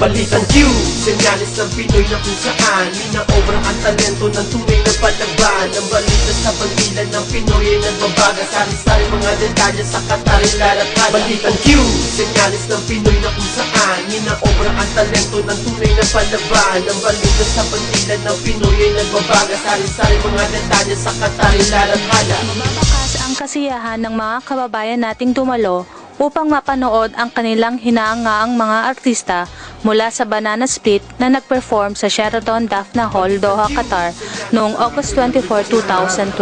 Balitang Q, senyalis ng Pinoy na kung saan minaobra ang talento ng tunay na palaban. Ang balita sa bandilan ng Pinoy ay nagbabaga, sari-sari mga detalye sa katarin lalakad. Balitang Q, senyalis ng Pinoy na kung saan minaobra ang talento ng tunay na palaban. Ang balita sa bandilan ng Pinoy ay nagbabaga, sari-sari mga detalye sa katarin lalakad. Mababakas ang kasiyahan ng mga kababayan nating dumalo upang mapanood ang kanilang hinaangaang mga artista mula sa Banana Split na nag-perform sa Sheraton Daphna Hall, Doha, Qatar noong August 24, 2012.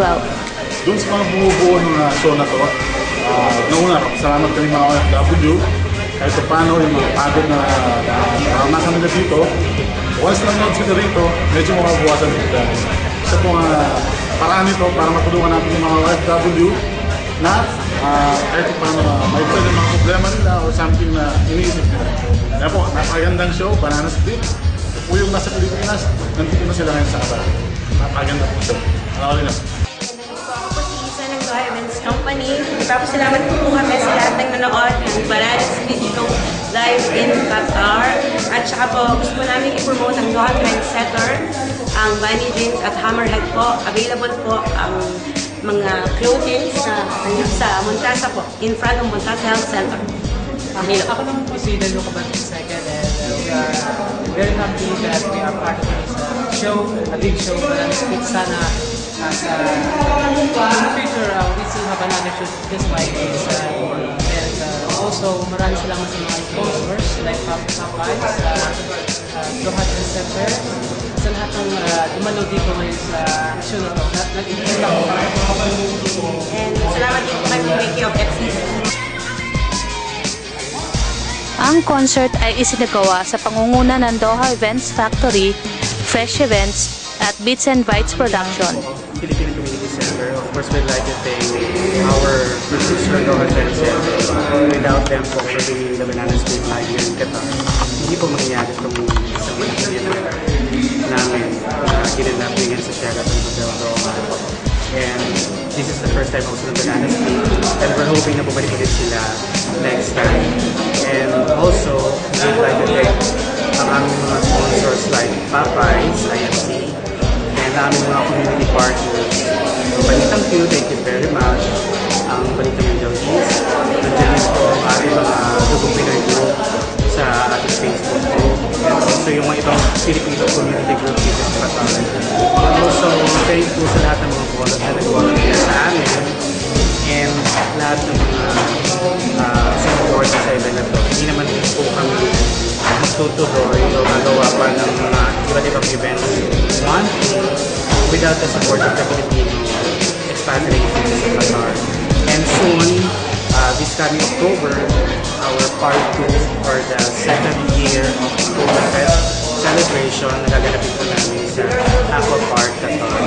Doon sa mga bumubuo ng show na to, nauna, salamat kami mga OFW, kahit pa paano yung mga pagod na nasa nila dito, once lang sila rito, medyo mababawasan sila. Isa po paraan nito para matulungan natin yung mga OFW na kahit paano may pwede mga problema nila o something na iniisip nila. Kaya po, napakagandang show, Banana Split. Po yung nasa Pilipinas, nandito na sila ngayon sa Qatar. Napakaganda po show. Nakawali na. Ako po si Isa ng Doha Events Company. Tapos salamat po kami sa lahat ng nanood ng Banana Split show live in Qatar. At saka po, gusto po namin i-promote ang Doha Trendsetter, ang Bunny Jeans at Hammerhead po. Available po ang mga clothing sa Montasa po, in front of Montasa Health Center. Ako naman po si Delo Cabantes second, and we are very happy that we are part of this show, a big show. Banana Split. Sana in the future we still have another show just like this. And also marami salamat sa mga sponsors like Popeyes, Doha Trendsetter, sa lahat ng dumalo dito ngayon sa show na ito. Nag-ibig ako. And salamat din po kay Mickey of FCC. Ang concert ay isinagawa sa pangunguna ng Doha Events Factory, Fresh Events at Beats and Bites Production. Philippine Community Center, of course, we'd like to thank our producer, Doha Trendsetter. Without them po, for bringing the Banana Split live here in Qatar, hindi po mangyayari itong sa Pilipinas namin ginanap ngayon sa Sheraton Hotel Doha. And this is the first time also ng Banana Split, and we're hoping na bumalik ulit sila next time. And also, we'd like to thank ang aming mga sponsors like Popeyes, IFC, and aming mga community partners. Balitang Q, thank you very much. Ang Balitang Indulgence, nandiyan din po ang aming mga Dugong Pinoy group sa ating Facebook group. And also yung mga ibang Filipino community group dito sa Qatar. And also, thank you sa lahat ng mga volunteer sa amin and lahat ng mga support sa event na ito. Hindi naman po kami magtutuloy o magawa pa ng mga iba't ibang events without the support of the Filipino expatriates in Qatar. And soon, this coming October, our part 2 for the second year of Oktoberfest celebration na gaganapin po namin sa Aqua Park, Qatar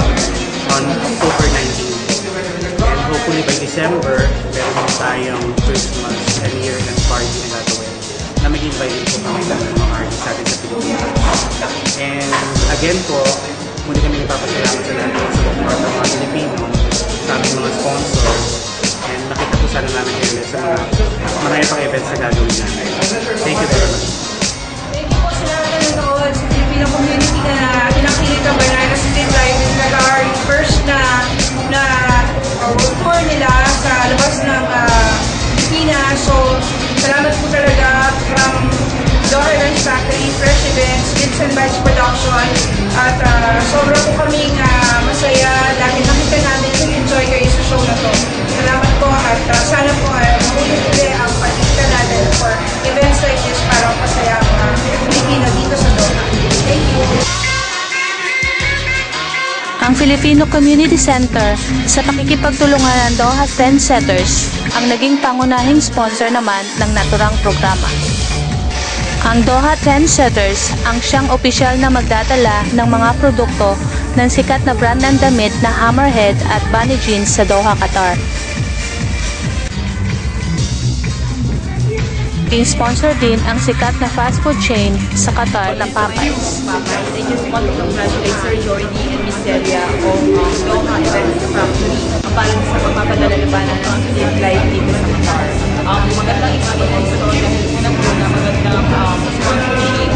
on October 19. And hopefully by December, meron din tayong Christmas and year-end party na gagawin na mag-invite din po kami ng mga artists natin sa Pilipinas. And again po, muli kami nagpapasalamat sa lahat ng support ng mga Pilipino, sa aming mga sponsors, and nakita po sana namin kayo sa mga marami pang events na gagawin namin. Thank you very much. Thank you po sa lahat na nanood sa Filipino community na pinakilit ang Banana Split live in Qatar. First na tour nila sa labas ng Pilipinas. So, salamat po talaga from Doha Events Factory, Fresh Events, Beats and Bites Production. At sobra po kaming masaya dahil nakita namin nag-enjoy kayo sa show na to. Salamat po at sana po mahulit ang patikita natin for events like this para masaya ang mga Pilipino dito sa Doha. Thank you! Ang Filipino Community Center sa pakikipagtulungan ng Doha Trendsetters ang naging pangunahing sponsor naman ng naturang programa. Ang Doha Trendsetters ang siyang opisyal na magdadala ng mga produkto ng sikat na brand ng damit na Hammerhead at Bunny Jeans sa Doha, Qatar. Sponsor din ang sikat na fast food chain sa Qatar na Popeyes. I just want to congratulate Sir Jordy and Miss Delia of Doha Events Factory para sa pagpapadala ng Banana Split live dito sa Qatar. Magandang experience ito dahil unang-una magandang sponsorship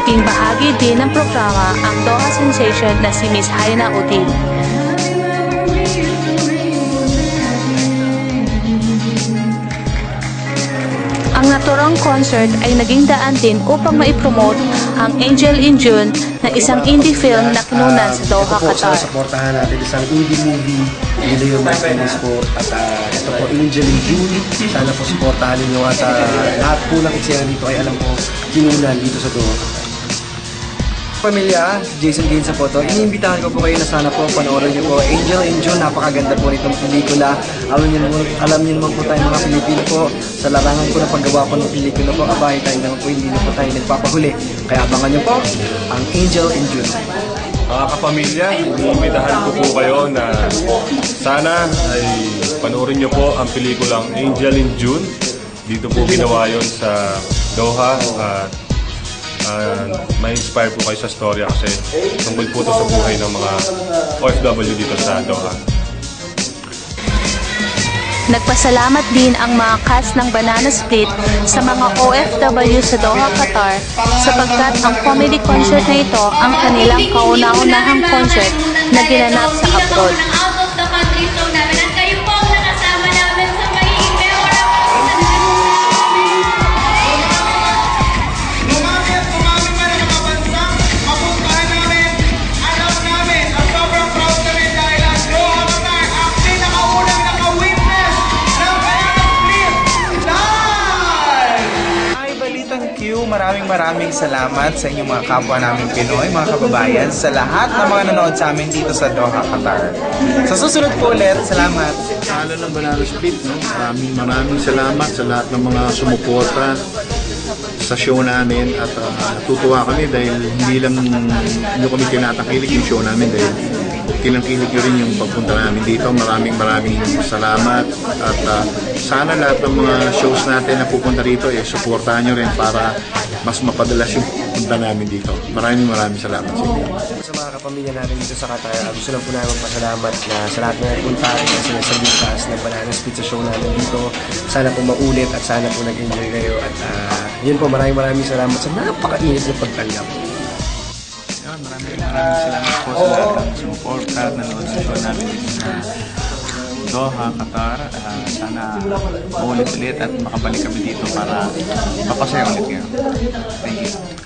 Naging bahagi din ng programa ang Doha sensation na si Miss Haina Udin. Ang naturang concert ay naging daan din upang maipromote ang Angel in June na isang indie film na kinunan sa Doha, Qatar. Ito po, supportahan natin isang indie movie, Nilo yung Martinez po, at ito po, Angel in June. Sana po supportahan ninyo at lahat po ng eksena dito ay alam po, kinunan dito sa Doha. Pamilya, Jason Gaines sa photo. Iniimbitahan ko po kayo na sana po panoorin niyo po Angel in June. Napakaganda po nitong pelikula. Alam niyo naman po tayo mga Pilipino po. Sa larangan po na paggawa po ng pelikula po, abay tayo naman po, hindi na po tayo nagpapahuli. Kaya abangan niyo po ang Angel in June. Mga kapamilya, iniimbitahan ko po kayo na sana ay panoorin niyo po ang pelikulang Angel in June. Dito po ginawa yon sa Doha at may inspire po kayo sa storya kasi tungkol po ito sa buhay ng mga OFW dito sa Doha. Nagpasalamat din ang mga cast ng Banana Split sa mga OFW sa Doha, Qatar sapagkat ang comedy concert na ito ang kanilang kauna-unahang concert na ginanap sa abroad. Maraming salamat sa inyong mga kapwa namin Pinoy, mga kababayan, sa lahat ng mga nanonood sa amin dito sa Doha, Qatar. Sa susunod po ulit, salamat. Sa ng Banana Split, no? Maraming salamat sa lahat ng mga sumuporta sa show namin at natutuwa kami dahil hindi lang nyo kami tinatangkilik yung show namin dahil tinangkilik nyo rin yung pagpunta namin dito. Maraming salamat at sana lahat ng mga shows natin na pupunta dito supportahan nyo rin para mas mapadalas yung punta namin dito. Maraming salamat sa inyo. Sa mga kapamilya natin dito sa Qatar, gusto lang po namin magpasalamat na sa lahat ng nagpunta rin na sinasabitas ng Banana Split sa show natin dito. Sana po maulit at sana po nag-enjoy kayo at yun po, maraming salamat sa napakainit na pagtanggap. Maraming salamat po sa lahat ng sumuporta at nanood sa show namin dito sa Doha, Qatar. Sana maulit-ulit at makabalik kami dito para mapasaya ulit ngayon. Thank you.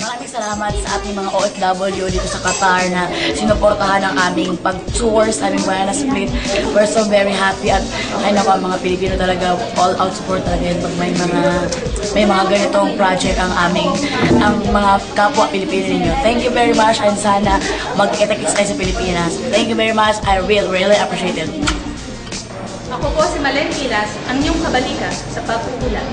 Maraming salamat sa ating mga OFW dito sa Qatar na sinuportahan ang aming pag-tour sa aming Banana Split. We're so very happy at ay naku, ang mga Pilipino talaga all-out support talaga pag may mga ganitong project ang mga kapwa Pilipino ninyo. Thank you very much and sana mag-kita-kits tayo sa Pilipinas. Thank you very much. I really appreciate it. Ako po si Malen Pilas, ang inyong kabalika sa pagpupulan.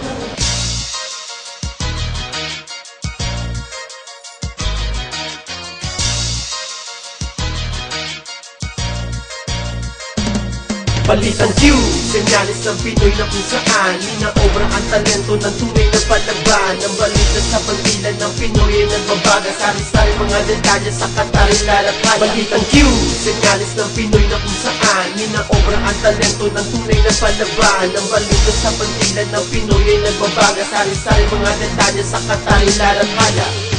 Balitang Q, senyalis ng Pinoy na kung saan Ninaobra ang talento ng tunay na palaban Ang balita sa bandilan ng Pinoy ay nagbabaga Sari-sari mga detalye sa Qatar ilalakad Balitang Q, senyalis ng Pinoy na kung saan Ninaobra ang talento ng tunay na palaban Ang balita sa bandilan ng Pinoy ay nagbabaga Sari-sari mga detalye sa Qatar ilalakad